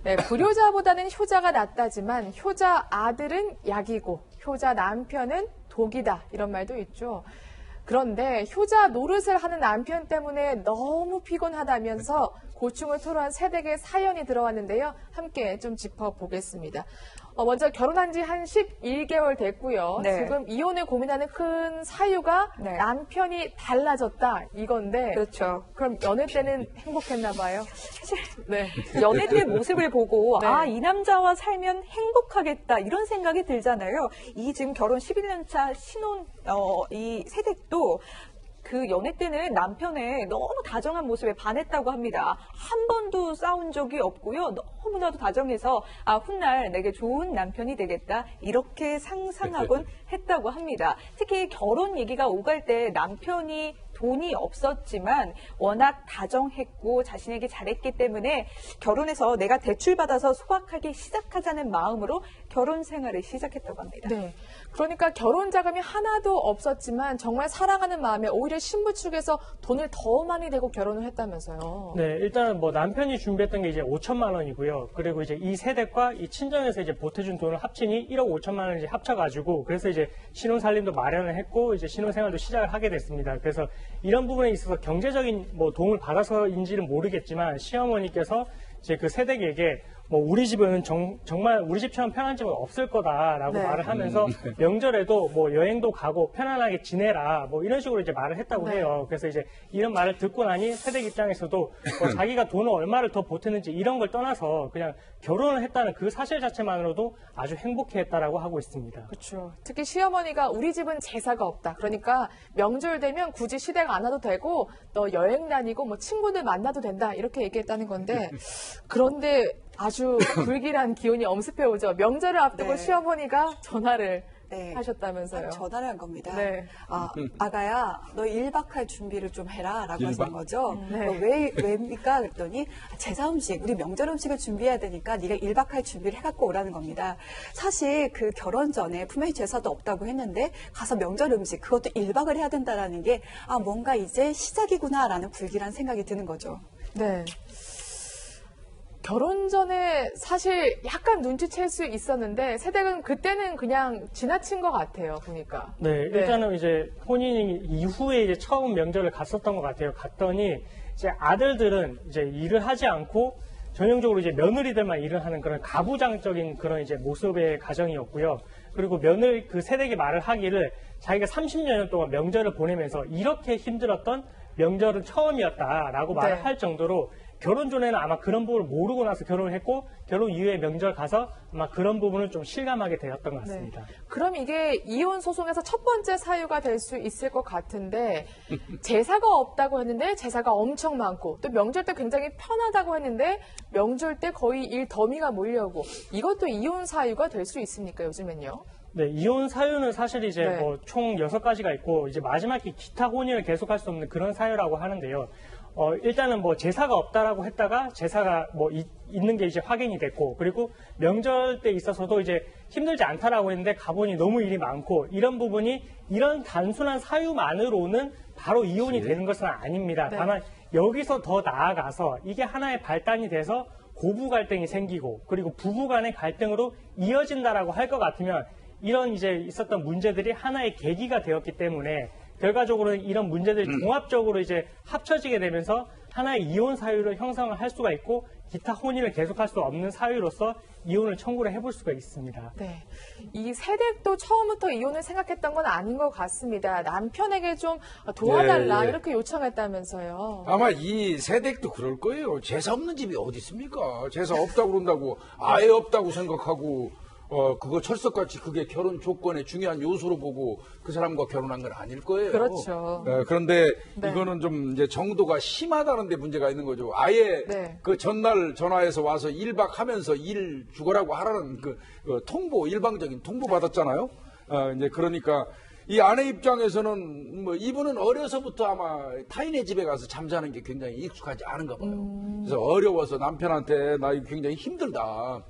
네, 불효자보다는 효자가 낫다지만 효자 아들은 약이고 효자 남편은 독이다. 이런 말도 있죠. 그런데 효자 노릇을 하는 남편 때문에 너무 피곤하다면서 고충을 토로한 세댁의 사연이 들어왔는데요. 함께 좀 짚어보겠습니다. 먼저 결혼한 지 한 11개월 됐고요. 네. 지금 이혼을 고민하는 큰 사유가 네. 남편이 달라졌다 이건데 그렇죠. 그럼 연애 때는 행복했나 봐요. 사실 네. 연애 때 모습을 보고 네. 아, 이 남자와 살면 행복하겠다 이런 생각이 들잖아요. 이 지금 결혼 11년 차 신혼 이 세댁도 그 연애 때는 남편의 너무 다정한 모습에 반했다고 합니다. 한 번도 싸운 적이 없고요. 너무나도 다정해서 아, 훗날 내게 좋은 남편이 되겠다 이렇게 상상하곤 했다고 합니다. 특히 결혼 얘기가 오갈 때 남편이 돈이 없었지만 워낙 다정했고 자신에게 잘했기 때문에 결혼해서 내가 대출받아서 소박하게 시작하자는 마음으로 결혼 생활을 시작했다고 합니다. 네. 그러니까 결혼 자금이 하나도 없었지만 정말 사랑하는 마음에 오히려 신부 측에서 돈을 더 많이 대고 결혼을 했다면서요. 네, 일단은 뭐 남편이 준비했던 게 이제 5천만 원이고요. 그리고 이제 이 세댁과 이 친정에서 이제 보태준 돈을 합치니 1억 5천만 원을 이제 합쳐가지고 그래서 이제 신혼살림도 마련을 했고 이제 신혼생활도 시작을 하게 됐습니다. 그래서 이런 부분에 있어서 경제적인 뭐 도움을 받아서인지는 모르겠지만 시어머니께서 이제 그 세댁에게 뭐 우리 집은 정말 우리 집처럼 편한 집은 없을 거다라고 네. 말을 하면서 명절에도 뭐 여행도 가고 편안하게 지내라 뭐 이런 식으로 이제 말을 했다고 네. 해요. 그래서 이제 이런 말을 듣고 나니 세댁 입장에서도 뭐 자기가 돈을 얼마를 더 보탰는지 이런 걸 떠나서 그냥 결혼을 했다는 그 사실 자체만으로도 아주 행복해했다라고 하고 있습니다. 그렇죠. 특히 시어머니가 우리 집은 제사가 없다. 그러니까 명절 되면 굳이 시댁 안 와도 되고 너 여행 다니고 뭐 친구들 만나도 된다. 이렇게 얘기했다는 건데 그런데 아주 불길한 기운이 엄습해 오죠. 명절을 앞두고 네. 시어머니가 전화를 네. 하셨다면서요. 전화를 한 겁니다. 네. 아가야, 너 1박 할 준비를 좀 해라. 라고 하신 거죠. 네. 왜입니까? 그랬더니 제사 음식, 우리 명절 음식을 준비해야 되니까 네가 1박 할 준비를 해갖고 오라는 겁니다. 사실 그 결혼 전에 품에 제사도 없다고 했는데 가서 명절 음식, 그것도 1박을 해야 된다라는 게 뭔가 이제 시작이구나라는 불길한 생각이 드는 거죠. 네. 결혼 전에 사실 약간 눈치챌 수 있었는데 세댁은 그때는 그냥 지나친 것 같아요, 보니까. 네, 일단은 이제 혼인 이후에 이제 처음 명절을 갔었던 것 같아요. 갔더니 이제 아들들은 이제 일을 하지 않고 전형적으로 이제 며느리들만 일을 하는 그런 가부장적인 그런 이제 모습의 가정이었고요. 그리고 며느리 그 세댁이 말을 하기를 자기가 30여 년 동안 명절을 보내면서 이렇게 힘들었던 명절은 처음이었다라고 말을 네. 할 정도로 결혼 전에는 아마 그런 부분을 모르고 나서 결혼을 했고 결혼 이후에 명절 가서 아마 그런 부분을 좀 실감하게 되었던 것 같습니다. 네. 그럼 이게 이혼 소송에서 첫 번째 사유가 될 수 있을 것 같은데 제사가 없다고 했는데 제사가 엄청 많고 또 명절 때 굉장히 편하다고 했는데 명절 때 거의 일 더미가 몰려오고 이것도 이혼 사유가 될 수 있습니까 요즘엔요? 네, 이혼 사유는 사실 이제 네. 뭐 총 6가지가 있고 이제 마지막에 기타 혼인을 계속할 수 없는 그런 사유라고 하는데요. 일단은 뭐 제사가 없다라고 했다가 제사가 뭐 있는 게 이제 확인이 됐고 그리고 명절 때 있어서도 이제 힘들지 않다라고 했는데 가보니 너무 일이 많고 이런 부분이 이런 단순한 사유만으로는 바로 이혼이 되는 것은 아닙니다. 네. 다만 여기서 더 나아가서 이게 하나의 발단이 돼서 고부 갈등이 생기고 그리고 부부 간의 갈등으로 이어진다라고 할 것 같으면 이런 이제 있었던 문제들이 하나의 계기가 되었기 때문에 결과적으로는 이런 문제들이 종합적으로 이제 합쳐지게 되면서 하나의 이혼 사유를 형성을 할 수가 있고 기타 혼인을 계속할 수 없는 사유로서 이혼을 청구를 해볼 수가 있습니다. 네. 이 세댁도 처음부터 이혼을 생각했던 건 아닌 것 같습니다. 남편에게 좀 도와달라 예, 예. 이렇게 요청했다면서요. 아마 이 세댁도 그럴 거예요. 제사 없는 집이 어디 있습니까? 제사 없다고 그런다고 아예 없다고 생각하고 그거 철석같이 그게 결혼 조건의 중요한 요소로 보고 그 사람과 결혼한 건 아닐 거예요. 그렇죠. 그런데 네. 이거는 좀 이제 정도가 심하다는 데 문제가 있는 거죠. 아예 네. 그 전날 전화해서 와서 1박 하면서 일 죽어라고 하라는 그 통보, 일방적인 통보 받았잖아요. 이제 그러니까 이 아내 입장에서는 뭐 이분은 어려서부터 아마 타인의 집에 가서 잠자는 게 굉장히 익숙하지 않은가 봐요. 그래서 어려워서 남편한테 나 이거 굉장히 힘들다.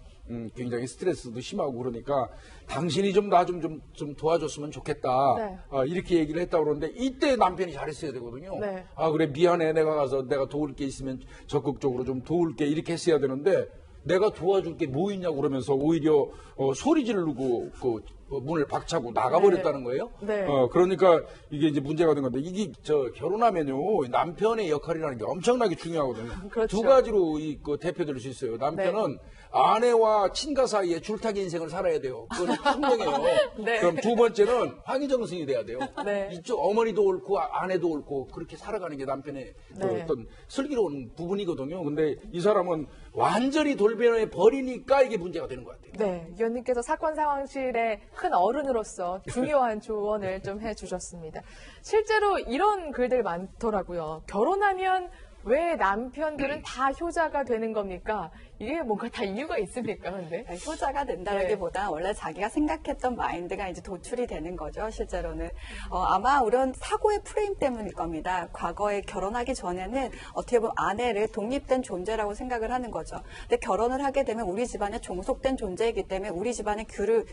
굉장히 스트레스도 심하고 그러니까 당신이 좀 나 좀 도와줬으면 좋겠다. 네. 이렇게 얘기를 했다고 그러는데 이때 남편이 잘했어야 되거든요. 네. 그래 미안해 내가 가서 내가 도울 게 있으면 적극적으로 좀 도울게 이렇게 했어야 되는데 내가 도와줄 게 뭐 있냐고 그러면서 오히려 소리 지르고 그 문을 박차고 나가버렸다는 거예요. 네. 그러니까 이게 이제 문제가 된 건데 이게 결혼하면요 남편의 역할이라는 게 엄청나게 중요하거든요. 그렇죠. 두 가지로 그 대표될 수 있어요. 남편은 아내와 친가 사이에 줄타기 인생을 살아야 돼요. 그건 분명해요. 네. 그럼 두 번째는 황희정승이 돼야 돼요. 네. 이쪽 어머니도 옳고 아내도 옳고 그렇게 살아가는 게 남편의 그 네. 어떤 슬기로운 부분이거든요. 근데 이 사람은 완전히 돌변해 버리니까 이게 문제가 되는 것 같아요. 네, 위원님께서 사건 상황실의 큰 어른으로서 중요한 조언을 좀 해주셨습니다. 실제로 이런 글들 많더라고요. 결혼하면 왜 남편들은 다 효자가 되는 겁니까? 이게 뭔가 다 이유가 있습니까, 근데? 효자가 된다라기보다 원래 자기가 생각했던 마인드가 이제 도출이 되는 거죠, 실제로는. 아마 이런 사고의 프레임 때문일 겁니다. 과거에 결혼하기 전에는 어떻게 보면 아내를 독립된 존재라고 생각을 하는 거죠. 근데 결혼을 하게 되면 우리 집안에 종속된 존재이기 때문에 우리 집안의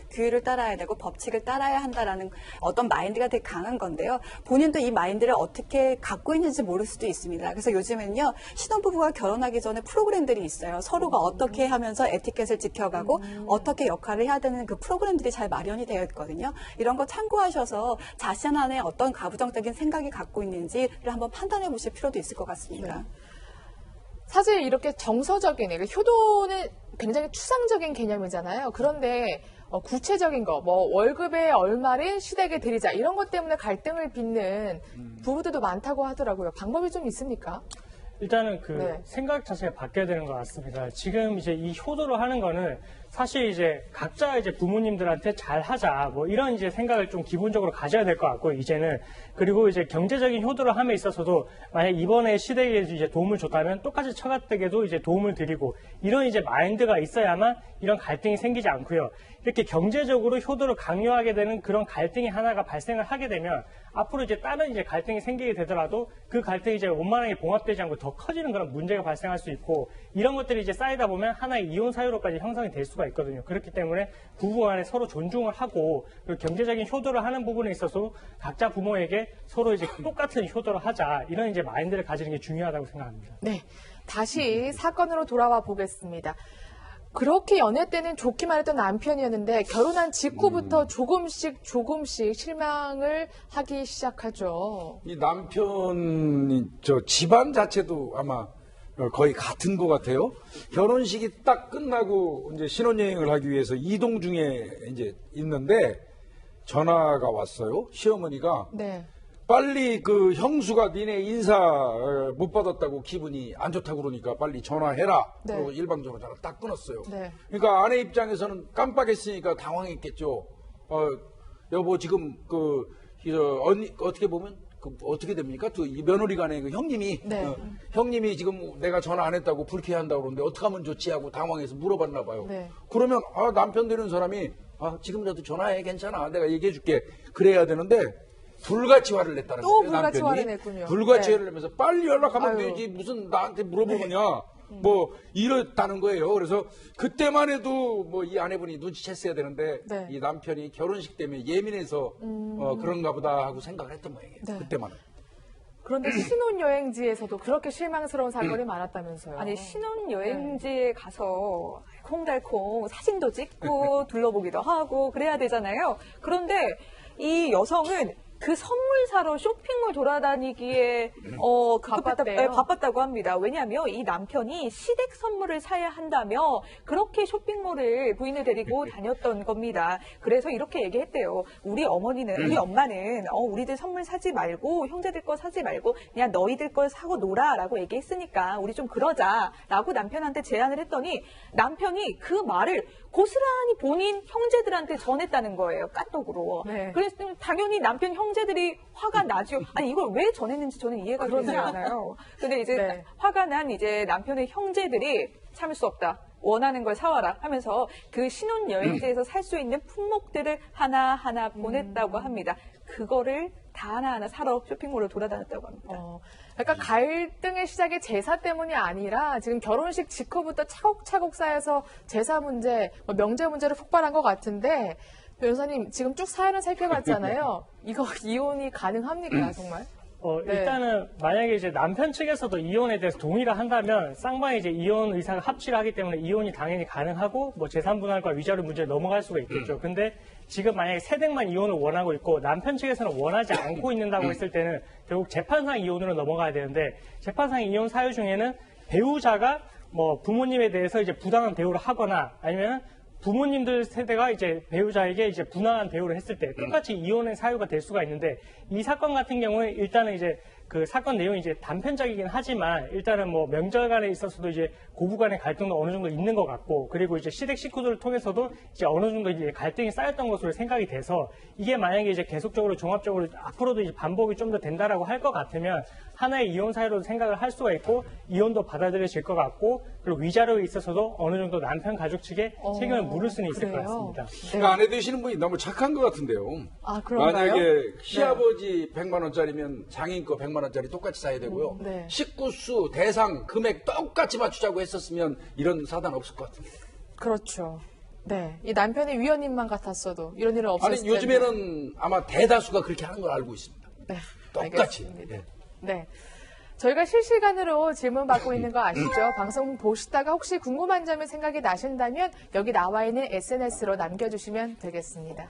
규율을 따라야 되고 법칙을 따라야 한다라는 어떤 마인드가 되게 강한 건데요. 본인도 이 마인드를 어떻게 갖고 있는지 모를 수도 있습니다. 그래서 요즘은요, 신혼부부가 결혼하기 전에 프로그램들이 있어요. 서로가 어떻게 하면서 에티켓을 지켜가고 어떻게 역할을 해야 되는 그 프로그램들이 잘 마련이 되어 있거든요. 이런 거 참고하셔서 자신 안에 어떤 가부장적인 생각이 갖고 있는지를 한번 판단해 보실 필요도 있을 것 같습니다. 사실 이렇게 정서적인, 효도는 굉장히 추상적인 개념이잖아요. 그런데 구체적인 거, 월급의 얼마를 시댁에 드리자, 이런 것 때문에 갈등을 빚는 부부들도 많다고 하더라고요. 방법이 좀 있습니까? 일단은 네. 생각 자체가 바뀌어야 되는 것 같습니다. 지금 이제 이 효도를 하는 거는 사실 이제 각자 이제 부모님들한테 잘 하자 이런 이제 생각을 좀 기본적으로 가져야 될 것 같고 이제는 그리고 이제 경제적인 효도를 함에 있어서도 만약 이번에 시댁에 이제 도움을 줬다면 똑같이 처가댁에도 이제 도움을 드리고 이런 이제 마인드가 있어야만 이런 갈등이 생기지 않고요. 이렇게 경제적으로 효도를 강요하게 되는 그런 갈등이 하나가 발생을 하게 되면 앞으로 이제 다른 이제 갈등이 생기게 되더라도 그 갈등이 이제 원만하게 봉합되지 않고 더 커지는 그런 문제가 발생할 수 있고 이런 것들이 이제 쌓이다 보면 하나의 이혼 사유로까지 형성이 될 수가 있거든요. 그렇기 때문에 부부 간에 서로 존중을 하고 그리고 경제적인 효도를 하는 부분에 있어서 각자 부모에게 서로 이제 똑같은 효도를 하자 이런 이제 마인드를 가지는 게 중요하다고 생각합니다. 네, 다시 사건으로 돌아와 보겠습니다. 그렇게 연애 때는 좋기만 했던 남편이었는데 결혼한 직후부터 조금씩 실망을 하기 시작하죠. 이 남편이 집안 자체도 아마 거의 같은 것 같아요. 결혼식이 딱 끝나고 이제 신혼여행을 하기 위해서 이동 중에 이제 있는데 전화가 왔어요. 시어머니가 네. 빨리 그 형수가 니네 인사 못 받았다고 기분이 안 좋다고 그러니까 빨리 전화해라. 네. 그리고 일방적으로 전화 딱 끊었어요. 네. 그러니까 아내 입장에서는 깜빡했으니까 당황했겠죠. 여보 지금 언니 어떻게 보면 어떻게 됩니까? 이 며느리 간에 그 형님이 네. 형님이 지금 내가 전화 안 했다고 불쾌한다고 그러는데 어떻게 하면 좋지 하고 당황해서 물어봤나 봐요. 네. 그러면 남편 되는 사람이 지금이라도 전화해 괜찮아 내가 얘기해 줄게 그래야 되는데 불같이 화를 냈다는 또 거예요. 불같이 남편이. 화를 냈군요. 불같이 네. 화를 내면서 빨리 연락하면 아유. 되지 무슨 나한테 물어보느냐 이렇다는 거예요. 그래서 그때만 해도 이 아내분이 눈치챘어야 되는데 네. 이 남편이 결혼식 때문에 예민해서 그런가 보다 하고 생각을 했던 모양이에요. 네. 그때만은. 그런데 신혼여행지에서도 그렇게 실망스러운 사건이 많았다면서요. 아니 신혼여행지에 가서 콩달콩 사진도 찍고 둘러보기도 하고 그래야 되잖아요. 그런데 이 여성은 그 선물 사러 쇼핑몰 돌아다니기에 바빴대요. 바빴다고 합니다. 왜냐하면 이 남편이 시댁 선물을 사야 한다며 그렇게 쇼핑몰을 부인을 데리고 다녔던 겁니다. 그래서 이렇게 얘기했대요. 우리 엄마는 우리들 선물 사지 말고 형제들 거 사지 말고 그냥 너희들 걸 사고 놀아라고 얘기했으니까 우리 좀 그러자라고 남편한테 제안을 했더니 남편이 그 말을 고스란히 본인 형제들한테 전했다는 거예요. 까똑으로. 네. 그래서 당연히 남편 형제들이 화가 나죠. 아니 이걸 왜 전했는지 저는 이해가 되지 않아요. 근데 이제 네. 화가 난 이제 남편의 형제들이 참을 수 없다. 원하는 걸 사와라 하면서 그 신혼여행지에서 살 수 있는 품목들을 하나하나 보냈다고 합니다. 그거를 다 하나하나 사러 쇼핑몰을 돌아다녔다고 합니다. 그러니까 갈등의 시작이 제사 때문이 아니라 지금 결혼식 직후부터 차곡차곡 쌓여서 제사 문제, 명제 문제로 폭발한 것 같은데 변호사님 지금 쭉 사연을 살펴봤잖아요. 이거 이혼이 가능합니까 정말? 네. 일단은 만약에 이제 남편 측에서도 이혼에 대해서 동의를 한다면 쌍방이 이제 이혼 의사가 합치를 하기 때문에 이혼이 당연히 가능하고 뭐 재산 분할과 위자료 문제를 넘어갈 수가 있겠죠. 근데 지금 만약에 세댁만 이혼을 원하고 있고 남편 측에서는 원하지 않고 있는다고 했을 때는 결국 재판상 이혼으로 넘어가야 되는데 재판상 이혼 사유 중에는 배우자가 뭐 부모님에 대해서 이제 부당한 대우를 하거나 아니면 부모님들 세대가 이제 배우자에게 이제 부당한 대우를 했을 때 똑같이 이혼의 사유가 될 수가 있는데 이 사건 같은 경우에 일단은 이제 그 사건 내용이 이제 단편적이긴 하지만 일단은 뭐 명절간에 있어서도 이제 고부 간의 갈등도 어느 정도 있는 것 같고 그리고 이제 시댁 식구들을 통해서도 이제 어느 정도 이제 갈등이 쌓였던 것으로 생각이 돼서 이게 만약에 이제 계속적으로 종합적으로 앞으로도 이제 반복이 좀 더 된다라고 할 것 같으면 하나의 이혼 사유로 생각을 할 수가 있고 이혼도 받아들여질 것 같고 그리고 위자료에 있어서도 어느 정도 남편 가족 측에 책임을 물을 수는 있을 그래요? 것 같습니다. 그 아내 되시는 분이 너무 착한 것 같은데요. 아, 그런가요? 만약에 시아버지 100만 원짜리면 장인 거 100만 원짜리 똑같이 사야 되고요. 네. 식구수, 대상, 금액 똑같이 맞추자고 했었으면 이런 사단 없을 것 같은데. 그렇죠. 네. 이 남편이 위원님만 같았어도 이런 일은 없었을 아니 텐데. 요즘에는 아마 대다수가 그렇게 하는 걸 알고 있습니다. 네. 똑같이. 알겠습니다. 예. 네. 저희가 실시간으로 질문 받고 있는 거 아시죠? 방송 보시다가 혹시 궁금한 점이 생각이 나신다면 여기 나와 있는 SNS로 남겨주시면 되겠습니다.